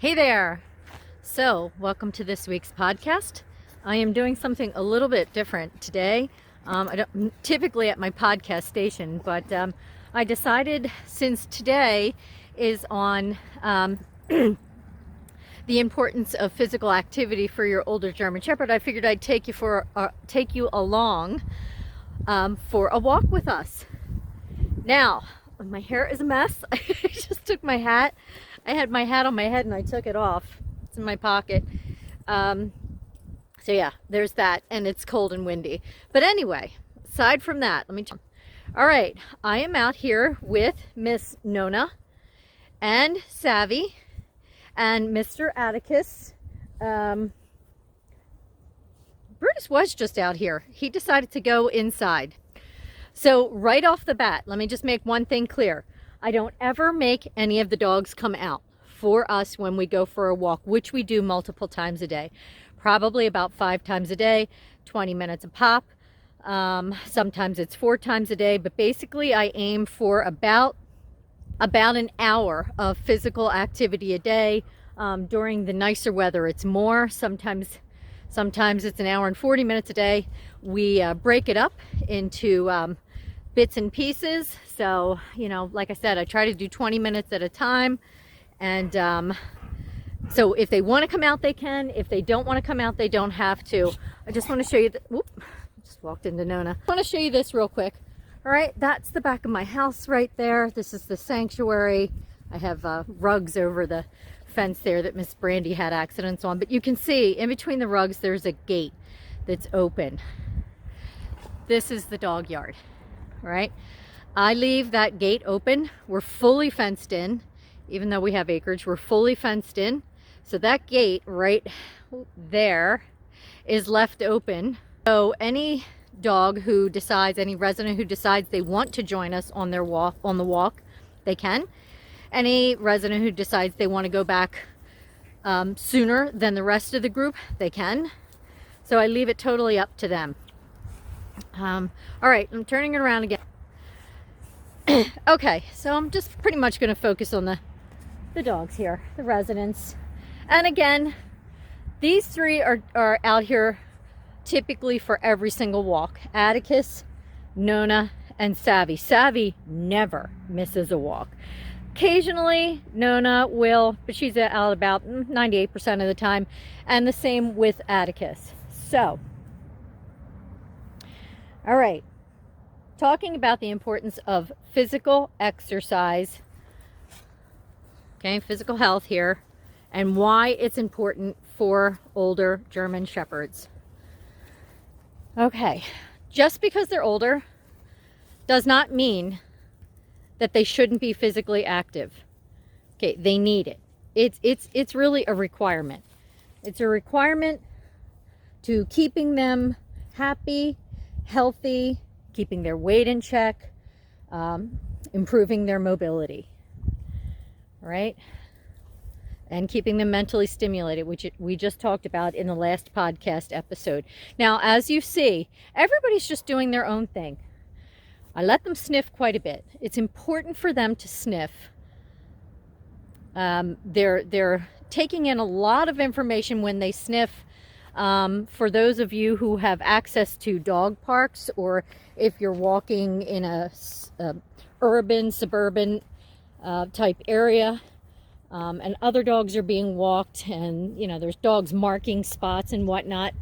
Hey there! So, welcome to this week's podcast. I am doing something a little bit different today. I don't typically at my podcast station, but I decided since today is on the importance of physical activity for your older German Shepherd, I figured I'd take you along for a walk with us. Now, my hair is a mess. I just took my hat. I had my hat on my head and I took it off. It's in my pocket. So yeah, there's that, and it's cold and windy. But anyway, aside from that, all right, I am out here with Miss Nona and Savvy and Mr. Atticus. Brutus was just out here. He decided to go inside. So right off the bat, let me just make one thing clear. I don't ever make any of the dogs come out for us when we go for a walk, which we do multiple times a day. Probably about 5 times a day, 20 minutes a pop. Sometimes it's 4 times a day, but basically I aim for about an hour of physical activity a day. During the nicer weather, it's more. Sometimes it's an hour and 40 minutes a day. We break it up into bits and pieces. So, like I said, I try to do 20 minutes at a time. And so if they want to come out, they can. If they don't want to come out, they don't have to. I just want to show you, just walked into Nona. I want to show you this real quick. All right, that's the back of my house right there. This is the sanctuary. I have rugs over the fence there that Miss Brandy had accidents on. But you can see in between the rugs, there's a gate that's open. This is the dog yard, right? I leave that gate open. We're fully fenced in. Even though we have acreage, we're fully fenced in. So that gate right there is left open. So any dog who decides, any resident who decides they want to join us on the walk, they can. Any resident who decides they want to go back sooner than the rest of the group, they can. So I leave it totally up to them. All right, I'm turning it around again. Okay, so I'm just pretty much going to focus on the dogs here, the residents. And again, these 3 are out here typically for every single walk. Atticus, Nona, and Savvy. Savvy never misses a walk. Occasionally, Nona will, but she's out about 98% of the time. And the same with Atticus. So, all right. Talking about the importance of physical exercise. Okay, physical health here, and why it's important for older German Shepherds. Okay, just because they're older does not mean that they shouldn't be physically active. Okay, they need it. It's really a requirement. It's a requirement to keeping them happy, healthy, keeping their weight in check, improving their mobility. Right? And keeping them mentally stimulated, which we just talked about in the last podcast episode. Now, as you see, everybody's just doing their own thing. I let them sniff quite a bit. It's important for them to sniff. They're taking in a lot of information when they sniff. For those of you who have access to dog parks, or if you're walking in a urban, suburban type area, and other dogs are being walked, and there's dogs marking spots and whatnot,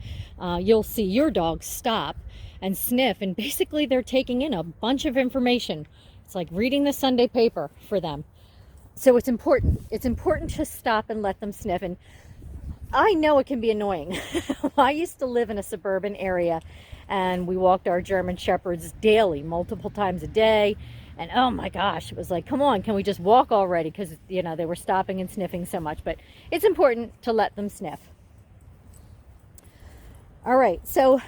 you'll see your dog stop and sniff, and basically they're taking in a bunch of information. It's like reading the Sunday paper for them. So it's important to stop and let them sniff. And I know it can be annoying. I used to live in a suburban area, and we walked our German Shepherds daily, multiple times a day. And oh my gosh, it was like, come on, can we just walk already? Because, they were stopping and sniffing so much. But it's important to let them sniff. All right, so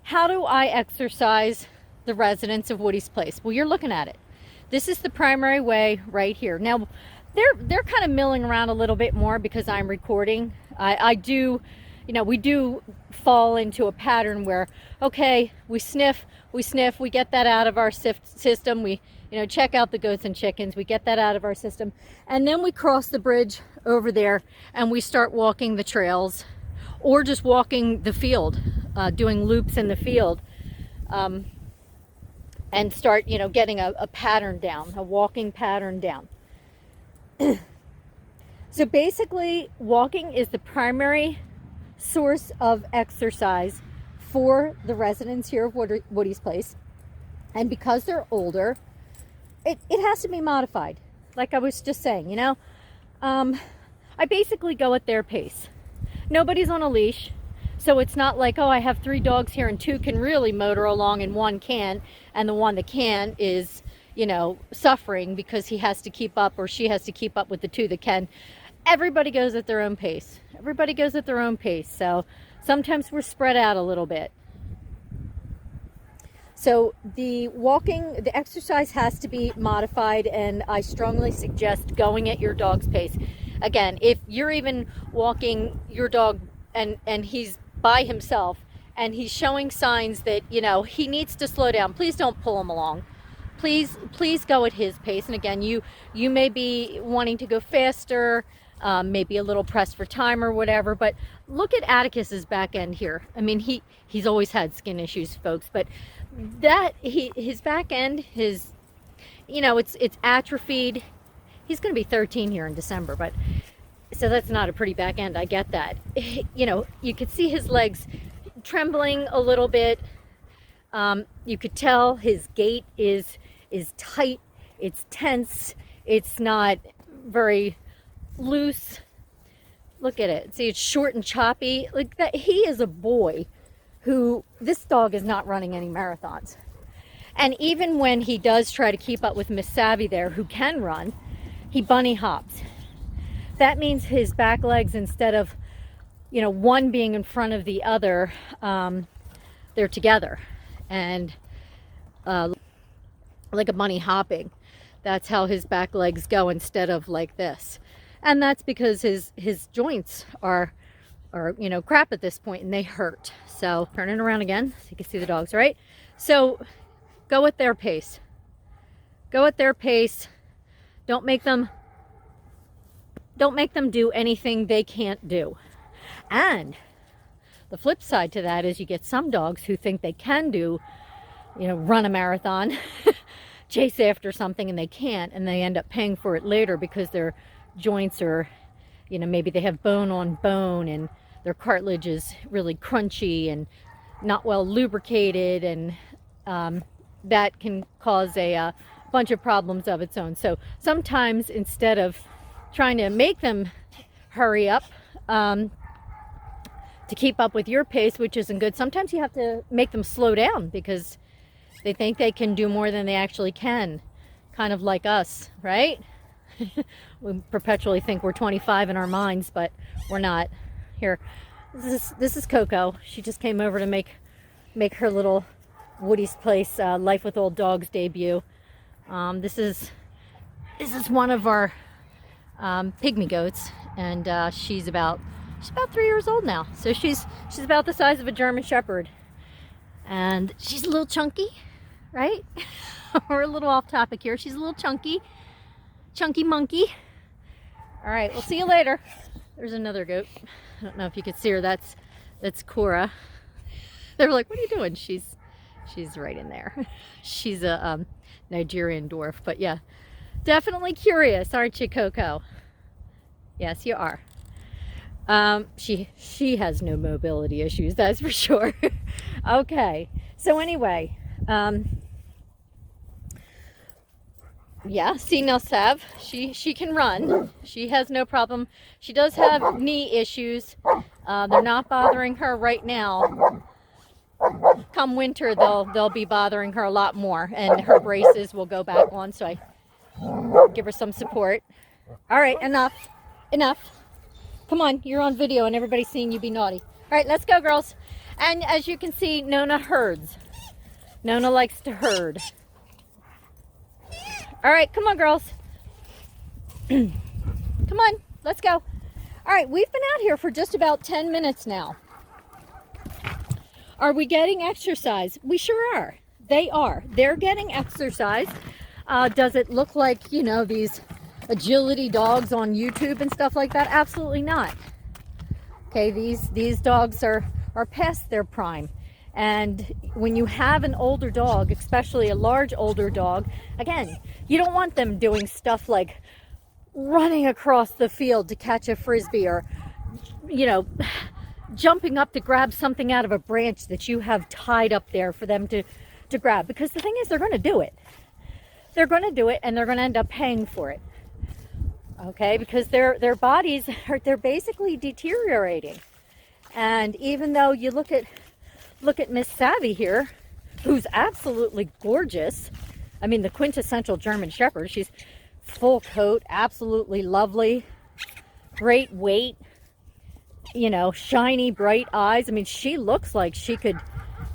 how do I exercise the residents of Woody's Place? Well, you're looking at it. This is the primary way right here. Now, they're kind of milling around a little bit more because I'm recording. I do, you know, we do fall into a pattern where, okay, we sniff, we get that out of our system. We, you know, check out the goats and chickens. We get that out of our system. And then we cross the bridge over there and we start walking the trails or just walking the field, doing loops in the field. And start, you know, getting a pattern down, a walking pattern down. So basically, walking is the primary source of exercise for the residents here of Woody's Place. And because they're older, it has to be modified. Like I was just saying, you know, I basically go at their pace. Nobody's on a leash. So it's not like, oh, I have 3 dogs here and 2 can really motor along and 1 can't, and the one that can is, you know, suffering because he has to keep up or she has to keep up with the 2 that can. Everybody goes at their own pace. Everybody goes at their own pace. So sometimes we're spread out a little bit. So the walking, the exercise has to be modified, and I strongly suggest going at your dog's pace. Again, if you're even walking your dog and he's by himself and he's showing signs that, you know, he needs to slow down, please don't pull him along. Please go at his pace. And again, you may be wanting to go faster, maybe a little pressed for time or whatever, but look at Atticus's back end here. I mean, he's always had skin issues, folks, but his back end, you know, it's atrophied. He's going to be 13 here in December, but so that's not a pretty back end. I get that. You know, you could see his legs trembling a little bit. You could tell his gait is tight. It's tense. It's not very loose. Look at it. See, it's short and choppy. Like that. He is a boy who, this dog is not running any marathons. And even when he does try to keep up with Miss Savvy there, who can run, he bunny hops. That means his back legs, instead of, you know, one being in front of the other, they're together. And like a bunny hopping. That's how his back legs go instead of like this. And that's because his joints are, you know, crap at this point and they hurt. So turn it around again so you can see the dogs, right? So go at their pace. Go at their pace. Don't make them do anything they can't do. And the flip side to that is you get some dogs who think they can do, you know, run a marathon, chase after something, and they can't, and they end up paying for it later because their joints are, you know, maybe they have bone on bone and their cartilage is really crunchy and not well lubricated, and that can cause a bunch of problems of its own. So sometimes instead of trying to make them hurry up to keep up with your pace, which isn't good, sometimes you have to make them slow down because they think they can do more than they actually can. Kind of like us, right? We perpetually think we're 25 in our minds, but we're not. Here, this is Coco. She just came over to make her little Woody's Place Life with Old Dogs debut. This is one of our pygmy goats, and she's about 3 years old now. So she's about the size of a German Shepherd, and she's a little chunky, right? We're a little off topic here. She's a little chunky monkey. All right, we'll see you later. There's another goat. I don't know if you could see her. That's Cora. They were like, "What are you doing?" She's right in there. She's a Nigerian dwarf, but yeah, definitely curious, aren't you, Coco? Yes, you are. She has no mobility issues, that's for sure. Okay, so anyway, yeah, see, now Sav, she can run. She has no problem. She does have knee issues. They're not bothering her right now. Come winter, they'll be bothering her a lot more, and her braces will go back on, so I give her some support. All right, enough. Come on, you're on video and everybody's seeing you be naughty. All right, let's go, girls. And as you can see, Nona herds. Nona likes to herd. All right, come on, girls. Come on, let's go. All All right, we've been out here for just about 10 minutes now. Are we getting exercise? We sure are. They are. They're getting exercise. Does it look like, you know, these agility dogs on YouTube and stuff like that? Absolutely not. Okay, these dogs are past their prime. And when you have an older dog, especially a large older dog, again, you don't want them doing stuff like running across the field to catch a frisbee, or, you know, jumping up to grab something out of a branch that you have tied up there for them to grab. Because the thing is, they're going to do it. They're going to do it, and they're going to end up paying for it. Okay, because their bodies they're basically deteriorating. And even though you look at Miss Savvy here, who's absolutely gorgeous. I mean, the quintessential German Shepherd. She's full coat, absolutely lovely, great weight, you know, shiny, bright eyes. I mean, she looks like she could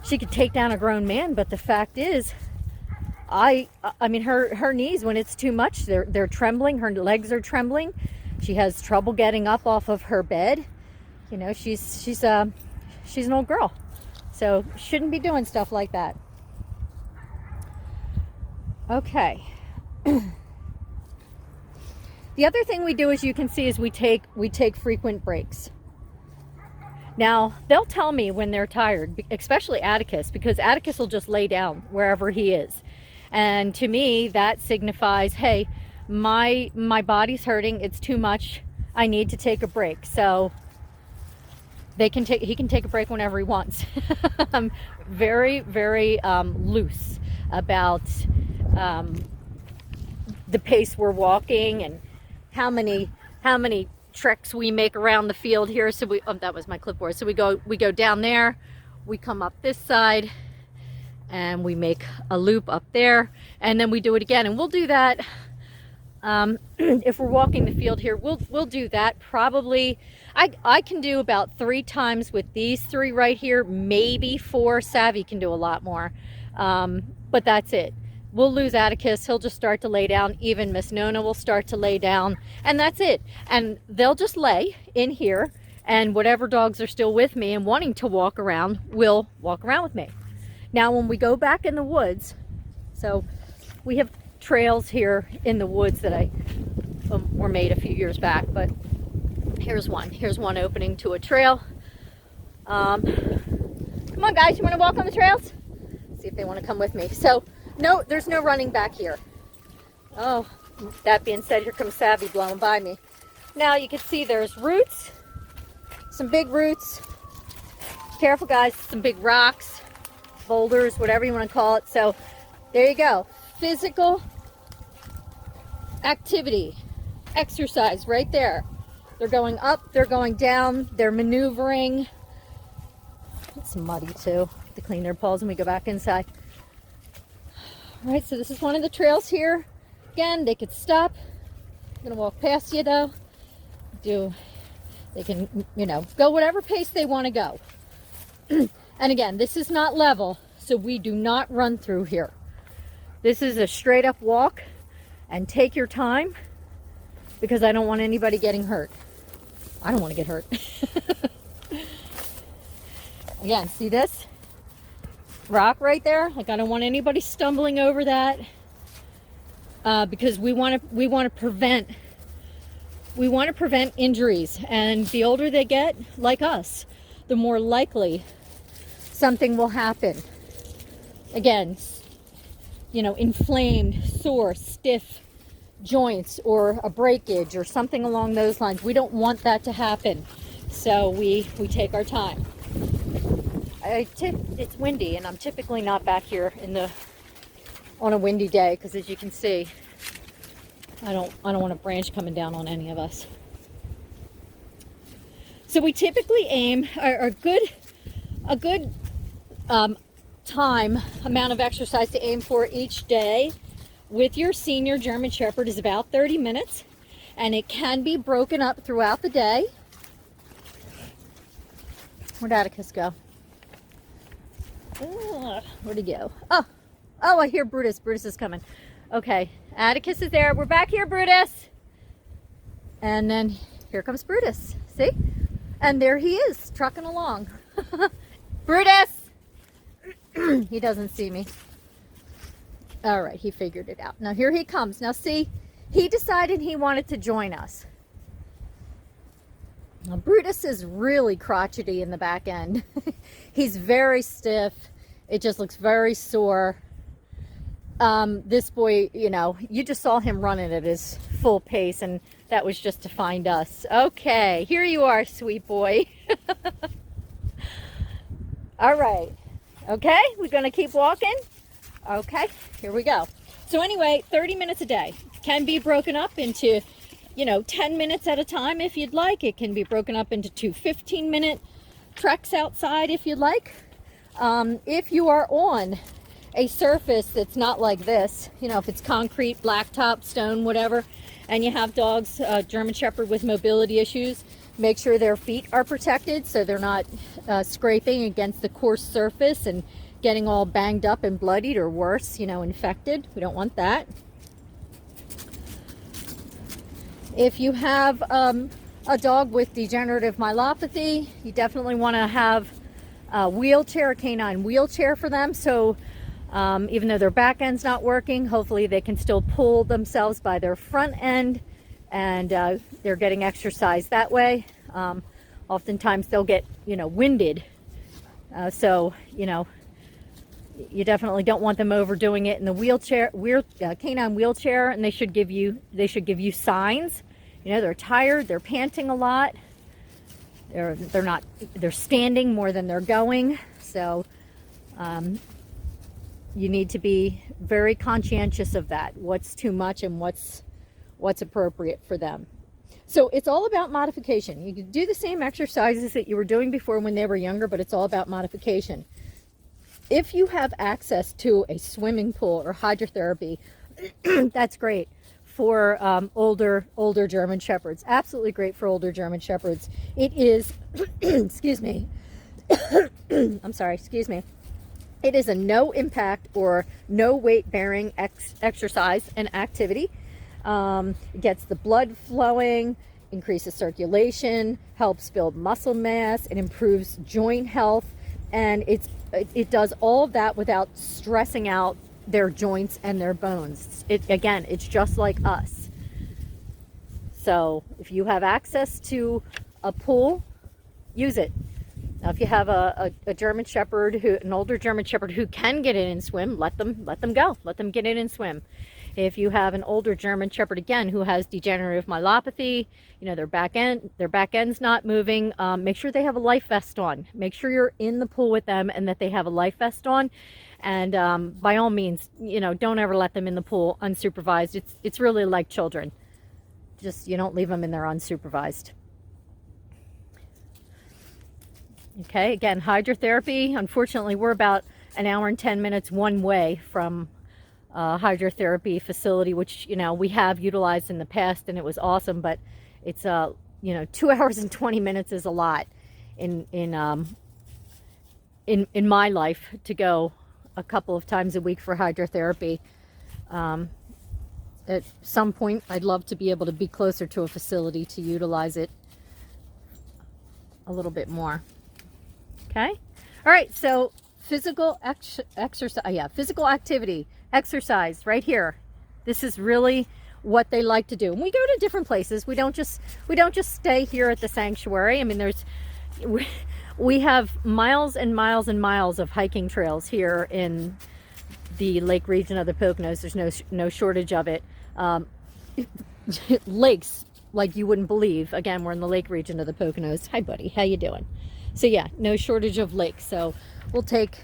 take down a grown man. But the fact is, I mean, her knees, when it's too much, they're trembling. Her legs are trembling. She has trouble getting up off of her bed. You know, she's an old girl, so shouldn't be doing stuff like that. Okay. The other thing we do, as you can see, is we take frequent breaks. Now, they'll tell me when they're tired, especially Atticus, because Atticus will just lay down wherever he is. And to me, that signifies, hey, my body's hurting, it's too much, I need to take a break. So he can take a break whenever he wants. I'm very, very loose about the pace we're walking and how many treks we make around the field here. So that was my clipboard. So we go down there, we come up this side, and we make a loop up there, and then we do it again. And we'll do that if we're walking the field here. We'll do that probably. I can do about 3 times with these 3 right here, maybe 4. Savvy can do a lot more, but that's it. We'll lose Atticus. He'll just start to lay down. Even Miss Nona will start to lay down, and that's it. And they'll just lay in here, and whatever dogs are still with me and wanting to walk around will walk around with me. Now, when we go back in the woods, so we have trails here in the woods that were made a few years back, but here's one opening to a trail. Come on, guys, you want to walk on the trails? See if they want to come with me. So no, there's no running back here. Oh, that being said, here comes Savvy blowing by me. Now you can see there's roots, some big roots. Careful, guys, some big rocks, boulders, whatever you want to call it. So there you go. Physical activity, exercise right there. They're going up, they're going down, they're maneuvering. It's muddy too. To clean their paws when we go back inside. All right, so this is one of the trails here. Again, they could stop. I'm gonna walk past you though. They can, you know, go whatever pace they want to go. And again, this is not level, so we do not run through here. This is a straight up walk, and take your time, because I don't want anybody getting hurt. I don't want to get hurt. Again, see this rock right there? Like, I don't want anybody stumbling over that, because we want to prevent injuries. And the older they get, like us, the more likely something will happen. Again, you know, inflamed, sore, stiff joints, or a breakage, or something along those lines. We don't want that to happen, so we take our time. It's windy, and I'm typically not back here on a windy day, because as you can see, I don't want a branch coming down on any of us. So we typically aim a good amount of exercise to aim for each day with your senior German Shepherd is about 30 minutes, and it can be broken up throughout the day. Where'd Atticus go? Where'd he go? Oh, I hear Brutus. Brutus is coming. Okay, Atticus is there. We're back here, Brutus. And then here comes Brutus. See? And there he is, trucking along. Brutus! He doesn't see me. All right, he figured it out. Now here he comes. Now see, he decided he wanted to join us. Now Brutus is really crotchety in the back end. He's very stiff. It just looks very sore. This boy, you know, you just saw him running at his full pace, and that was just to find us. Okay, here you are, sweet boy. All right. Okay, we're going to keep walking. Okay, here we go. So anyway, 30 minutes a day. Can be broken up into, you know, 10 minutes at a time if you'd like. It can be broken up into 2 15-minute treks outside if you'd like. If you are on a surface that's not like this, you know, if it's concrete, blacktop, stone, whatever, and you have dogs, German Shepherd with mobility issues, make sure their feet are protected so they're not scraping against the coarse surface and getting all banged up and bloodied, or worse, you know, infected. We don't want that. If you have a dog with degenerative myelopathy, you definitely want to have a wheelchair, a canine wheelchair for them. So even though their back end's not working, hopefully they can still pull themselves by their front end, and they're getting exercise that way. Oftentimes they'll get, you know, winded. So, you know, you definitely don't want them overdoing it in the wheelchair, canine wheelchair, and they should give you signs. You know, they're tired, they're panting a lot, they're standing more than they're going. So you need to be very conscientious of that. What's too much and what's appropriate for them. So it's all about modification. You can do the same exercises that you were doing before when they were younger, but it's all about modification. If you have access to a swimming pool or hydrotherapy, that's great for older German Shepherds. Absolutely great for older German Shepherds. It is, excuse me, I'm sorry, excuse me. It is a no impact or no weight bearing exercise and activity. It gets the blood flowing, increases circulation, helps build muscle mass, it improves joint health, and it does all of that without stressing out their joints and their bones. Again, it's just like us. So if you have access to a pool, use it. Now, if you have a German Shepherd, an older German Shepherd who can get in and swim, let them go. Let them get in and swim. If you have an older German Shepherd, again, who has degenerative myelopathy, you know, their back end's not moving, make sure they have a life vest on. Make sure you're in the pool with them and that they have a life vest on. And by all means, you know, don't ever let them in the pool unsupervised. It's really like children. Just, you don't leave them in there unsupervised. Okay, again, hydrotherapy. Unfortunately, we're about an hour and 10 minutes one way from hydrotherapy facility, which, you know, we have utilized in the past, and it was awesome, but it's you know, 2 hours and 20 minutes is a lot in my life to go a couple of times a week for hydrotherapy. At some point I'd love to be able to be closer to a facility to utilize it a little bit more. Okay, all right, so physical exercise, physical activity, exercise right here. This is really what they like to do. And we go to different places. We don't just stay here at the sanctuary. I mean, we have miles and miles and miles of hiking trails here in the lake region of the Poconos. There's no shortage of it. Lakes like you wouldn't believe. Again, we're in the lake region of the Poconos. Hi, buddy. How you doing? So yeah, no shortage of lakes. So we'll take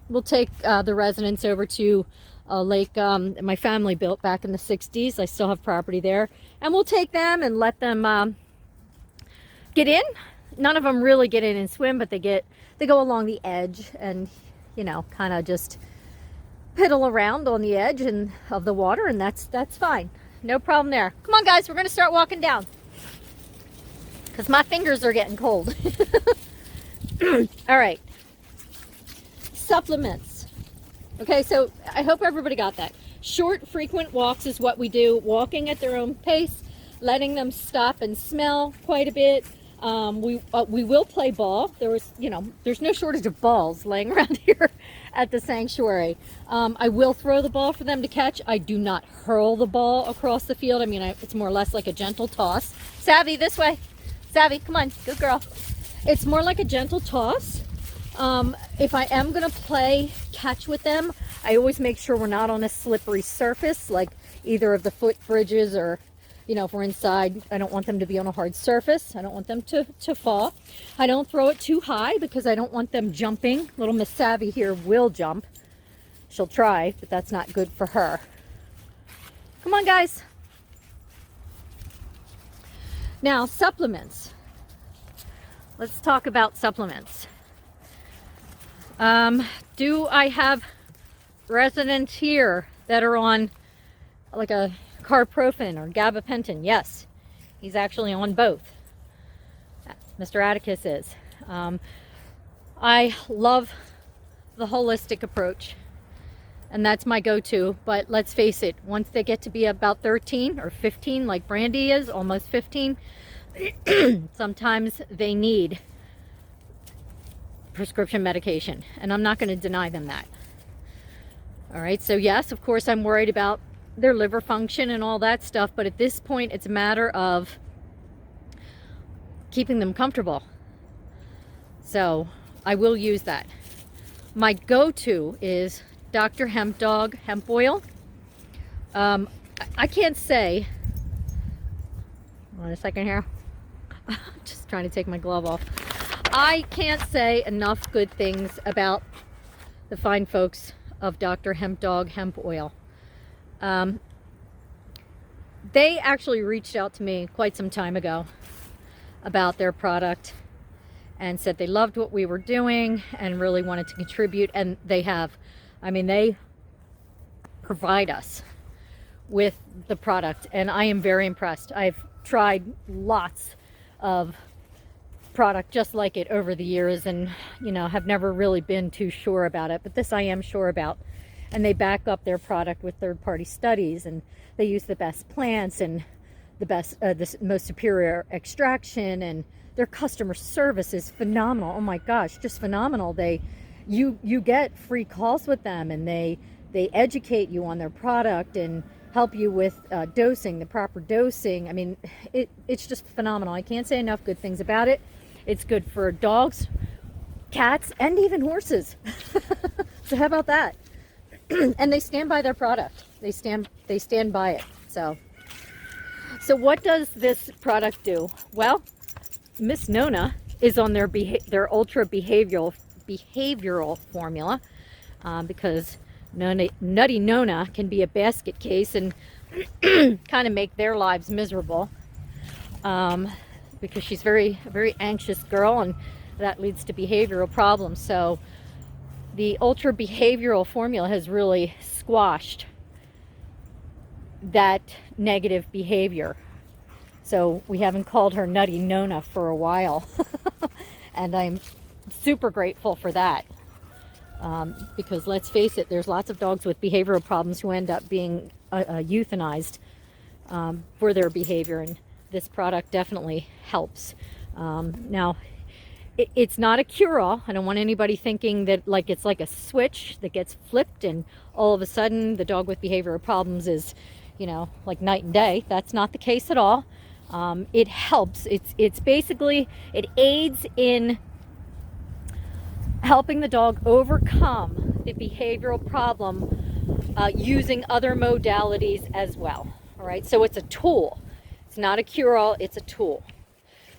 the residents over to a lake my family built back in the 60s. I still have property there, and we'll take them and let them get in. None of them really get in and swim, but they go along the edge and, you know, kind of just piddle around on the edge of the water, and that's fine. No problem there. Come on, guys, we're going to start walking down because my fingers are getting cold. All right, supplements. Okay, so I hope everybody got that. Short, frequent walks is what we do. Walking at their own pace, letting them stop and smell quite a bit. We will play ball. There's no shortage of balls laying around here at the sanctuary. I will throw the ball for them to catch. I do not hurl the ball across the field. I mean, it's more or less like a gentle toss. Savvy, this way. Savvy, come on, good girl. It's more like a gentle toss. If I am gonna play catch with them, I always make sure we're not on a slippery surface, like either of the foot bridges, or if we're inside, I don't want them to be on a hard surface. I don't want them to fall. I don't throw it too high because I don't want them jumping. Little Miss Savvy here will jump. She'll try, but that's not good for her. Come on, guys. Now, supplements. Let's talk about supplements. Do I have residents here that are on like a carprofen or gabapentin? Yes, he's actually on both. Mr. Atticus is. I love the holistic approach, and that's my go-to. But let's face it, once they get to be about 13 or 15, like Brandy is, almost 15, sometimes they need prescription medication, and I'm not going to deny them that. All right, so yes, of course, I'm worried about their liver function and all that stuff, but at this point, it's a matter of keeping them comfortable. So I will use that. My go-to is Dr. Hemp Dog hemp oil. I can't say, hold on a second here, just trying to take my glove off. I can't say enough good things about the fine folks of Dr. Hemp Dog hemp oil. They actually reached out to me quite some time ago about their product and said they loved what we were doing and really wanted to contribute, and they have. I mean, they provide us with the product, and I am very impressed. I've tried lots of product just like it over the years, and have never really been too sure about it, but this I am sure about. And they back up their product with third-party studies, and they use the best plants and the most superior extraction, and their customer service is phenomenal. Oh my gosh, just phenomenal. You get free calls with them, and they educate you on their product and help you with dosing, the proper dosing. I mean, it's just phenomenal. I can't say enough good things about it. It's good for dogs, cats, and even horses. So how about that? And they stand by their product. They stand by it. So what does this product do? Well, Miss Nona is on their ultra behavioral formula, because Nutty Nona can be a basket case and kind of make their lives miserable, because she's a very anxious girl, and that leads to behavioral problems. So the ultra behavioral formula has really squashed that negative behavior. So we haven't called her Nutty Nona for a while. And I'm super grateful for that. Because let's face it, there's lots of dogs with behavioral problems who end up being euthanized for their behavior, and this product definitely helps. Now, it's not a cure-all. I don't want anybody thinking that it's like a switch that gets flipped and all of a sudden the dog with behavioral problems is, like night and day. That's not the case at all. It helps. It's basically, it aids in helping the dog overcome the behavioral problem using other modalities as well. All right, so it's a tool. It's not a cure-all, it's a tool.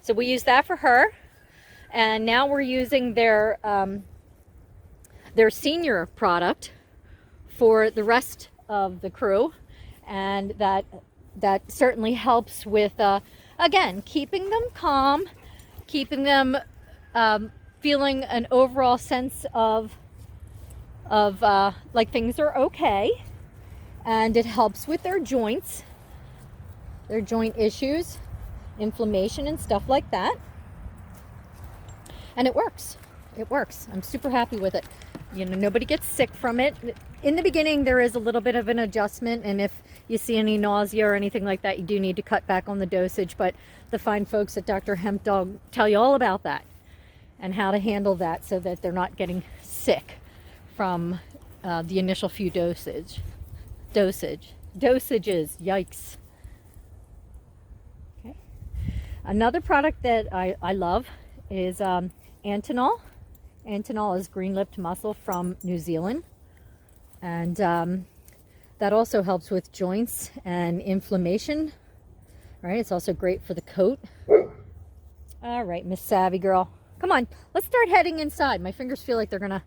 So we use that for her. And now we're using their senior product for the rest of the crew, and that certainly helps with again, keeping them calm, keeping them feeling an overall sense of like things are okay, and it helps with their joints, their joint issues, inflammation and stuff like that. And it works. I'm super happy with it. You know, nobody gets sick from it. In the beginning, there is a little bit of an adjustment, and if you see any nausea or anything like that, you do need to cut back on the dosage, but the fine folks at Dr. Hemp Dog tell you all about that and how to handle that so that they're not getting sick from the initial few dosages. Yikes. Okay. Another product that I love is Antinol. Antinol is green-lipped mussel from New Zealand, and that also helps with joints and inflammation. Right? It's also great for the coat. All right, Miss Savvy girl, come on, let's start heading inside. My fingers feel like they're gonna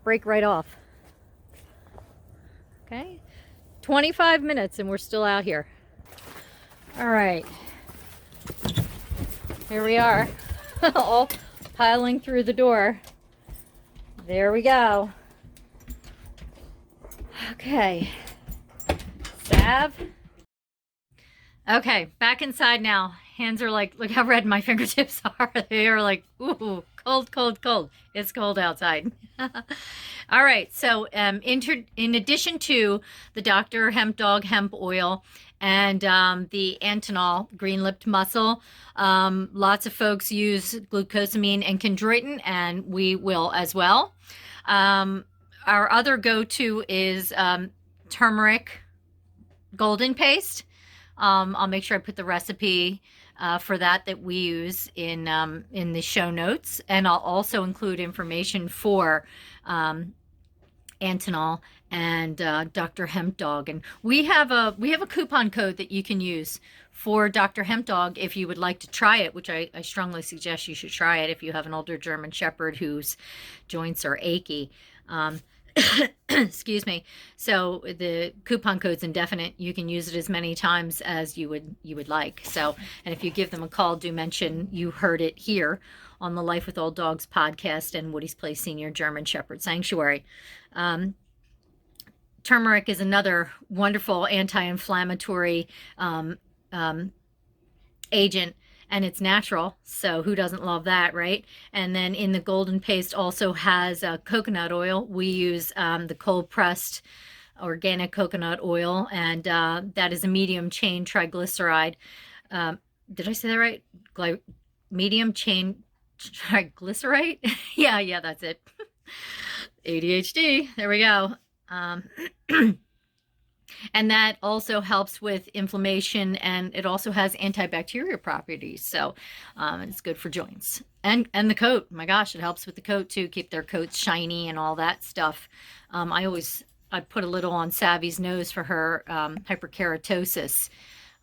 break right off. Okay, 25 minutes and we're still out here. All right, here we are. All piling through the door. There we go. Okay, Sav. Okay, back inside now. Hands are like, look how red my fingertips are. They are like, ooh, cold, cold, cold. It's cold outside. All right, so in addition to the Dr. Hemp Dog hemp oil and the Antinol green-lipped mussel, lots of folks use glucosamine and chondroitin, and we will as well. Our other go-to is turmeric golden paste. I'll make sure I put the recipe for that we use in the show notes, and I'll also include information for Antinol and Dr. Hemp Dog. And we have a coupon code that you can use for Dr. Hemp Dog if you would like to try it, which I strongly suggest you should try it if you have an older German Shepherd whose joints are achy. Excuse me. So the coupon code's indefinite. You can use it as many times as you would like. So, and if you give them a call, do mention you heard it here on the Life with Old Dogs podcast and Woody's Place Senior German Shepherd Sanctuary. Turmeric is another wonderful anti-inflammatory agent. And it's natural, so who doesn't love that, right? And then in the golden paste also has coconut oil. We use the cold-pressed organic coconut oil, and that is a medium chain triglyceride. Did I say that right? Medium chain triglyceride? Yeah, that's it. ADHD, there we go. And that also helps with inflammation, and it also has antibacterial properties. So it's good for joints and the coat. My gosh, it helps with the coat too. Keep their coats shiny and all that stuff. I put a little on Savvy's nose for her hyperkeratosis.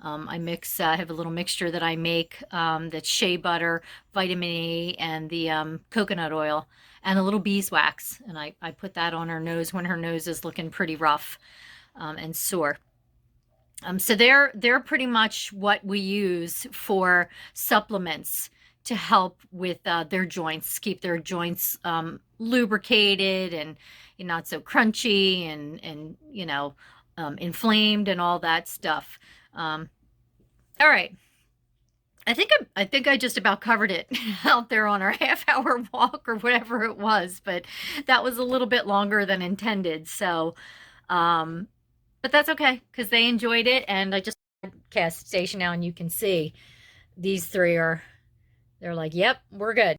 I have a little mixture that I make that's shea butter, vitamin E, and the coconut oil, and a little beeswax. And I put that on her nose when her nose is looking pretty rough and sore. So they're pretty much what we use for supplements to help with their joints, keep their joints lubricated and not so crunchy and inflamed and all that stuff. All right. I think I just about covered it out there on our half-hour walk or whatever it was, but that was a little bit longer than intended. So, but that's okay because they enjoyed it, and I just cast station now, and you can see these three they're like, yep, we're good.